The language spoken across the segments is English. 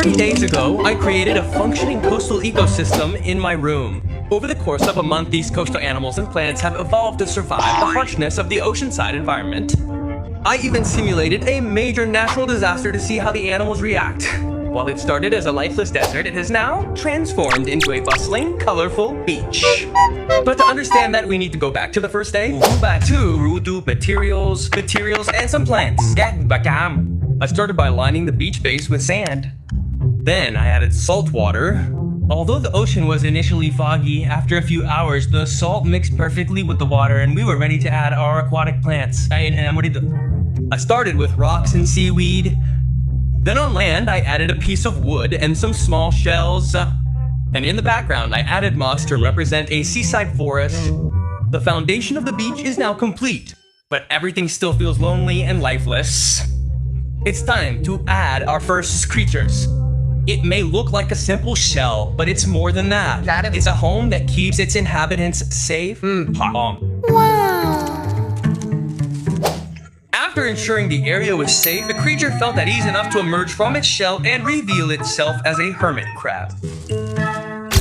30 days ago, I created a functioning coastal ecosystem in my room. Over the course of a month, these coastal animals and plants have evolved to survive the harshness of the oceanside environment. I even simulated a major natural disaster to see how the animals react. While it started as a lifeless desert, it has now transformed into a bustling, colorful beach. But to understand that, we need to go back to the first day. Go back to Rudu materials, and some plants. I started by lining the beach base with sand. Then I added salt water. Although the ocean was initially foggy, after a few hours, the salt mixed perfectly with the water and we were ready to add our aquatic plants. I started with rocks and seaweed. Then on land, I added a piece of wood and some small shells. And in the background, I added moss to represent a seaside forest. The foundation of the beach is now complete, but everything still feels lonely and lifeless. It's time to add our first creatures. It may look like a simple shell, but it's more than that. It's a home that keeps its inhabitants safe. Wow. After ensuring the area was safe, the creature felt at ease enough to emerge from its shell and reveal itself as a hermit crab.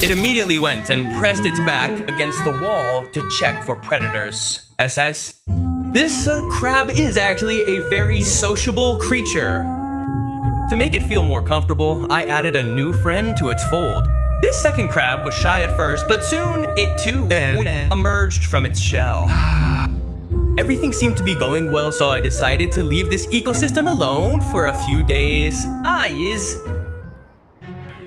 It immediately went and pressed its back against the wall to check for predators. SS. This crab is actually a very sociable creature. To make it feel more comfortable, I added a new friend to its fold. This second crab was shy at first, but soon it too emerged from its shell. Everything seemed to be going well, so I decided to leave this ecosystem alone for a few days.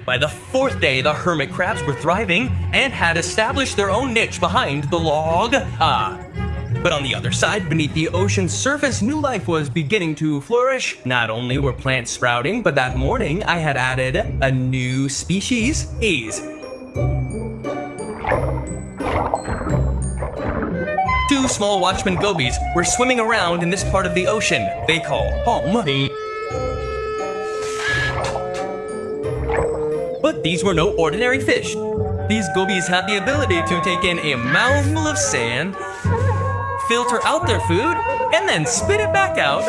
By the fourth day, the hermit crabs were thriving and had established their own niche behind the log. But on the other side, beneath the ocean's surface, new life was beginning to flourish. Not only were plants sprouting, but that morning I had added a new species. Two small watchmen gobies were swimming around in this part of the ocean they call home. But these were no ordinary fish. These gobies had the ability to take in a mouthful of sand, filter out their food, and then spit it back out.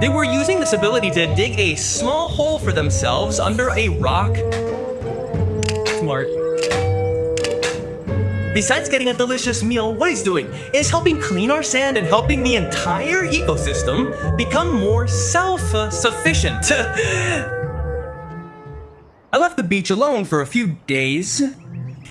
They were using this ability to dig a small hole for themselves under a rock. Smart. Besides getting a delicious meal, what he's doing is helping clean our sand and helping the entire ecosystem become more self-sufficient. I left the beach alone for a few days,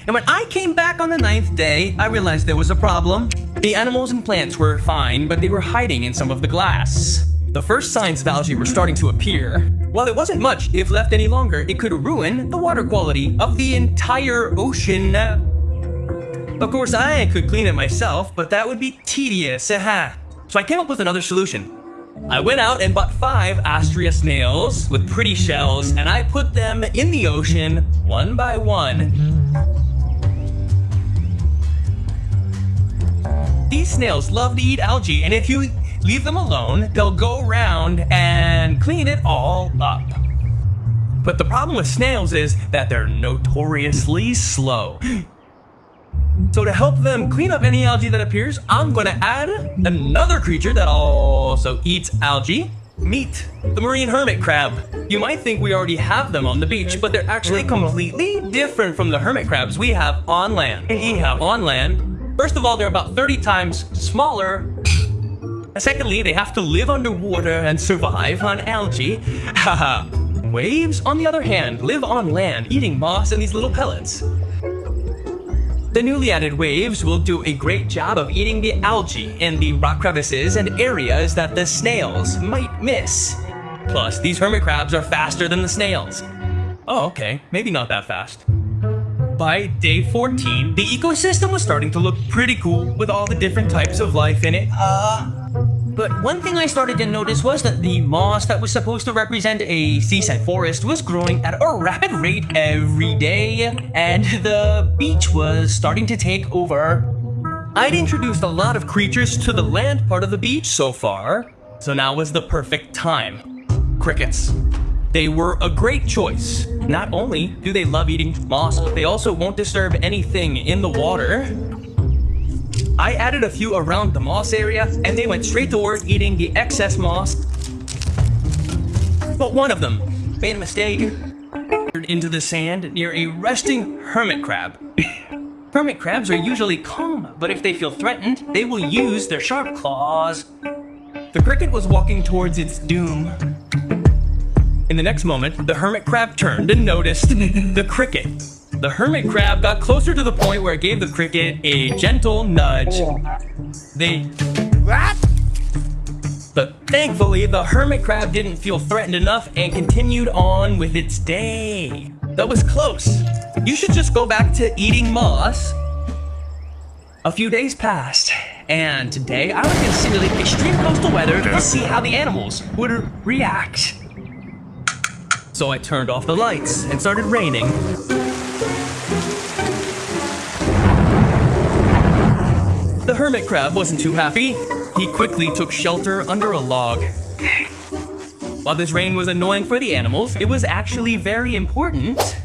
and when I came back on the 9th day, I realized there was a problem. The animals and plants were fine, but they were hiding in some of the glass. The first signs of algae were starting to appear. While it wasn't much, if left any longer, it could ruin the water quality of the entire ocean. Of course, I could clean it myself, but that would be tedious. So I came up with another solution. I went out and bought 5 Astrea snails with pretty shells, and I put them in the ocean one by one. These snails love to eat algae, and if you leave them alone, they'll go around and clean it all up. But the problem with snails is that they're notoriously slow. So to help them clean up any algae that appears, I'm gonna add another creature that also eats algae. Meet the marine hermit crab. You might think we already have them on the beach, but they're actually completely different from the hermit crabs we have on land. First of all, they're about 30 times smaller. And secondly, they have to live underwater and survive on algae. Waves, on the other hand, live on land, eating moss and these little pellets. The newly added waves will do a great job of eating the algae in the rock crevices and areas that the snails might miss. Plus, these hermit crabs are faster than the snails. Oh, okay, maybe not that fast. By day 14, the ecosystem was starting to look pretty cool with all the different types of life in it. But one thing I started to notice was that the moss that was supposed to represent a seaside forest was growing at a rapid rate every day, and the beach was starting to take over. I'd introduced a lot of creatures to the land part of the beach so far, so now was the perfect time. Crickets. They were a great choice. Not only do they love eating moss, but they also won't disturb anything in the water. I added a few around the moss area, and they went straight toward eating the excess moss. But one of them made a mistake. Into the sand near a resting hermit crab. Hermit crabs are usually calm, but if they feel threatened, they will use their sharp claws. The cricket was walking towards its doom. In the next moment, the hermit crab turned and noticed the cricket. The hermit crab got closer to the point where it gave the cricket a gentle nudge. But thankfully, the hermit crab didn't feel threatened enough and continued on with its day. That was close. You should just go back to eating moss. A few days passed, and today I was going to simulate extreme coastal weather to see how the animals would react. So I turned off the lights and started raining. The hermit crab wasn't too happy. He quickly took shelter under a log. While this rain was annoying for the animals, it was actually very important.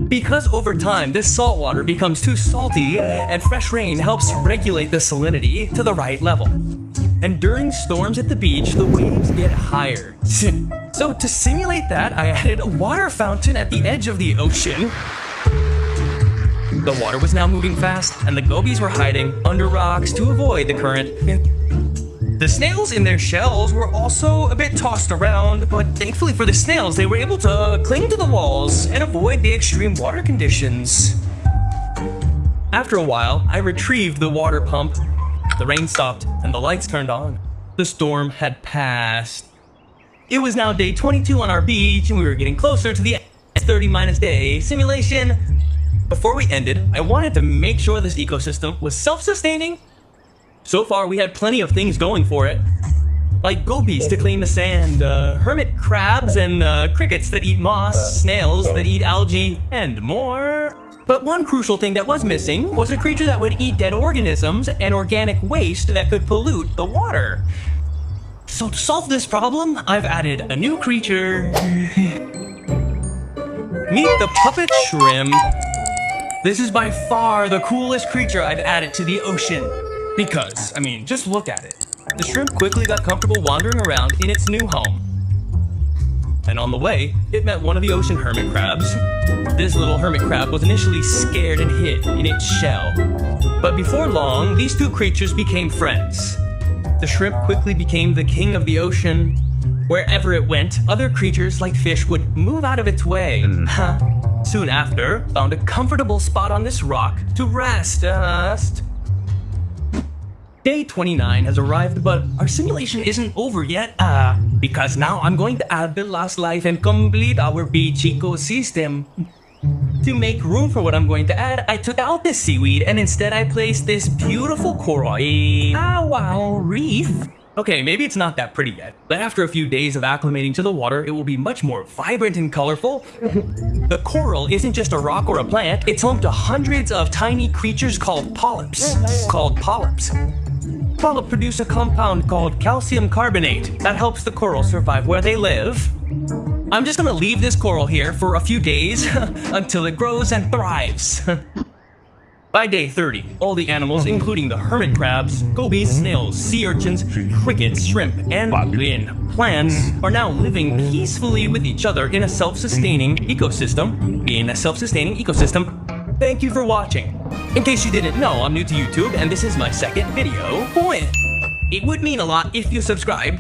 Because over time, this salt water becomes too salty, and fresh rain helps regulate the salinity to the right level. And during storms at the beach, the waves get higher. So to simulate that, I added a water fountain at the edge of the ocean. The water was now moving fast, and the gobies were hiding under rocks to avoid the current. The snails in their shells were also a bit tossed around, but thankfully for the snails, they were able to cling to the walls and avoid the extreme water conditions. After a while, I retrieved the water pump. The rain stopped, and the lights turned on. The storm had passed. It was now day 22 on our beach, and we were getting closer to the 30- day simulation. Before we ended, I wanted to make sure this ecosystem was self-sustaining. So far, we had plenty of things going for it. Like gobies to clean the sand, hermit crabs and crickets that eat moss, snails that eat algae, and more. But one crucial thing that was missing was a creature that would eat dead organisms and organic waste that could pollute the water. So to solve this problem, I've added a new creature. Meet the puppet shrimp. This is by far the coolest creature I've added to the ocean. Because, I mean, just look at it. The shrimp quickly got comfortable wandering around in its new home. And on the way, it met one of the ocean hermit crabs. This little hermit crab was initially scared and hid in its shell. But before long, these two creatures became friends. The shrimp quickly became the king of the ocean. Wherever it went, other creatures like fish would move out of its way. Soon after, found a comfortable spot on this rock to rest. Day 29 has arrived, but our simulation isn't over yet, because now I'm going to add the last life and complete our beach ecosystem. To make room for what I'm going to add, I took out this seaweed and instead I placed this beautiful coral reef. Okay, maybe it's not that pretty yet, but after a few days of acclimating to the water, it will be much more vibrant and colorful. The coral isn't just a rock or a plant, it's home to hundreds of tiny creatures called polyps. Polyps produce a compound called calcium carbonate that helps the coral survive where they live. I'm just gonna leave this coral here for a few days until it grows and thrives. By day 30, all the animals, including the hermit crabs, gobies, snails, sea urchins, crickets, shrimp, and plants, are now living peacefully with each other in a self-sustaining ecosystem. Thank you for watching. In case you didn't know, I'm new to YouTube, and this is my second video. It would mean a lot if you subscribed.